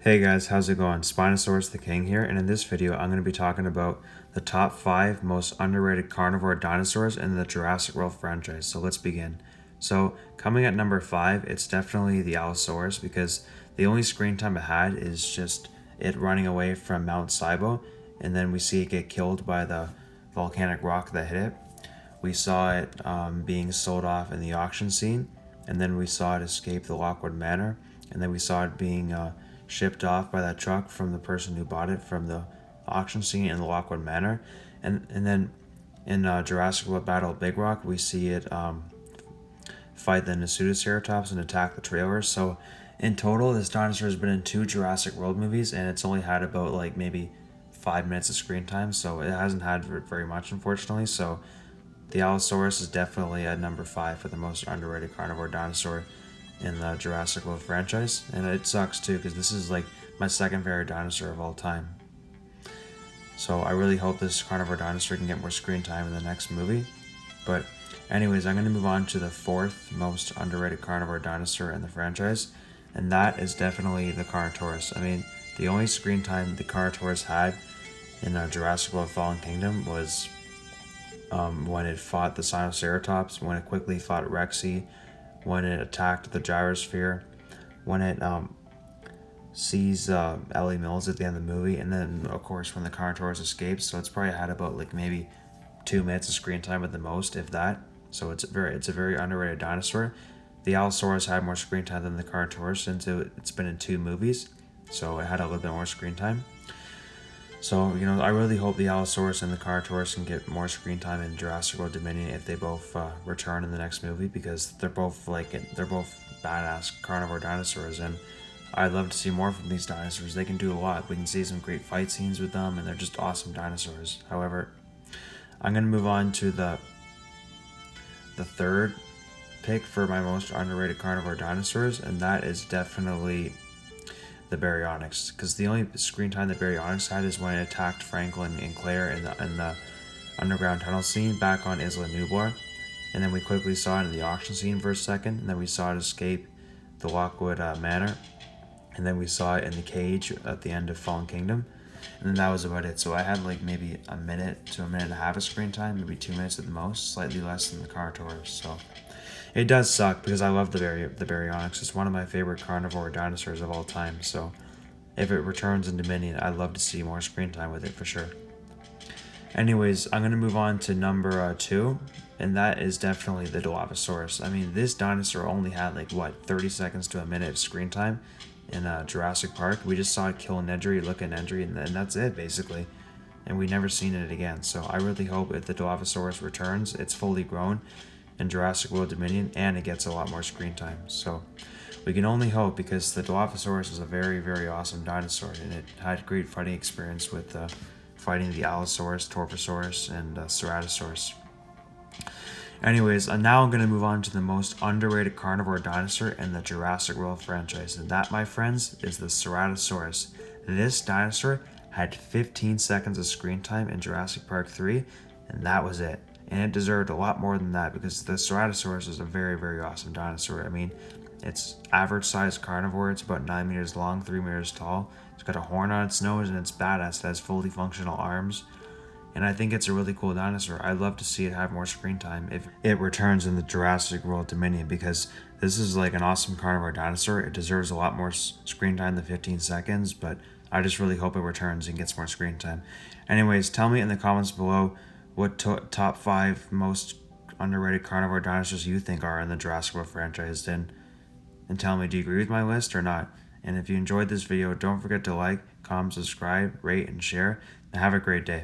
Hey guys, how's it going? Spinosaurus the King here, and in this video I'm going to be talking about the top 5 most underrated carnivore dinosaurs in the Jurassic World franchise. So let's begin. So coming at number 5, it's definitely the Allosaurus because the only screen time it had is just it running away from Mount Sibo, and then we see it get killed by the volcanic rock that hit it. We saw it being sold off in the auction scene, and then we saw it escape the Lockwood Manor, and then we saw it being shipped off by that truck from the person who bought it from the auction scene in the Lockwood Manor. And then in Jurassic World Battle of Big Rock, we see it fight the Nasutoceratops and attack the trailers. So in total, this dinosaur has been in 2 Jurassic World movies, and it's only had about like maybe 5 minutes of screen time, so it hasn't had very much, unfortunately. So the Allosaurus is definitely at number 5 for the most underrated carnivore dinosaur in the Jurassic World franchise, and it sucks too because this is like my second favorite dinosaur of all time. So I really hope this carnivore dinosaur can get more screen time in the next movie. But anyways, I'm going to move on to the 4th most underrated carnivore dinosaur in the franchise, and that is definitely the Carnotaurus. I mean, the only screen time the Carnotaurus had in Jurassic World Fallen Kingdom was when it fought the Sinoceratops, when it quickly fought Rexy, when it attacked the gyrosphere, when it sees Ellie Mills at the end of the movie, and then of course when the Carnotaurus escapes. So it's probably had about like maybe 2 minutes of screen time at the most, if that. So it's a very underrated dinosaur. The Allosaurus had more screen time than the Carnotaurus since it's been in 2 movies, so it had a little bit more screen time. So, I really hope the Allosaurus and the Carnotaurus can get more screen time in Jurassic World Dominion if they both return in the next movie, because they're both badass carnivore dinosaurs, and I'd love to see more from these dinosaurs. They can do a lot. We can see some great fight scenes with them, and they're just awesome dinosaurs. However, I'm going to move on to the 3rd pick for my most underrated carnivore dinosaurs, and that is definitely the Baryonyx, because the only screen time the Baryonyx had is when it attacked Franklin and Claire in the underground tunnel scene back on Isla Nublar, and then we quickly saw it in the auction scene for a second, and then we saw it escape the Lockwood Manor, and then we saw it in the cage at the end of Fallen Kingdom, and then that was about it. So I had like maybe a minute to a minute and a half of screen time, maybe 2 minutes at the most, slightly less than the Carnotaurus. So it does suck because I love the Baryonyx. It's one of my favorite carnivore dinosaurs of all time. So if it returns in Dominion, I'd love to see more screen time with it for sure. Anyways, I'm going to move on to number 2, and that is definitely the Dilophosaurus. I mean, this dinosaur only had like, 30 seconds to a minute of screen time in Jurassic Park. We just saw it kill Nedry, look at Nedry, and that's it, basically. And we never seen it again. So I really hope if the Dilophosaurus returns, it's fully grown in Jurassic World Dominion, and it gets a lot more screen time. So we can only hope, because the Dilophosaurus is a very, very awesome dinosaur, and it had great fighting experience with fighting the Allosaurus, Torvosaurus, and Ceratosaurus. Anyways, now I'm going to move on to the most underrated carnivore dinosaur in the Jurassic World franchise, and that, my friends, is the Ceratosaurus. This dinosaur had 15 seconds of screen time in Jurassic Park 3, and that was it. And it deserved a lot more than that, because the Ceratosaurus is a very, very awesome dinosaur. I mean, it's average sized carnivore. It's about 9 meters long, 3 meters tall. It's got a horn on its nose, and it's badass. It has fully functional arms. And I think it's a really cool dinosaur. I'd love to see it have more screen time if it returns in the Jurassic World Dominion, because this is like an awesome carnivore dinosaur. It deserves a lot more screen time than 15 seconds, but I just really hope it returns and gets more screen time. Anyways, tell me in the comments below what top 5 most underrated carnivore dinosaurs you think are in the Jurassic World franchise, and tell me, do you agree with my list or not? And if you enjoyed this video, don't forget to like, comment, subscribe, rate, and share, and have a great day.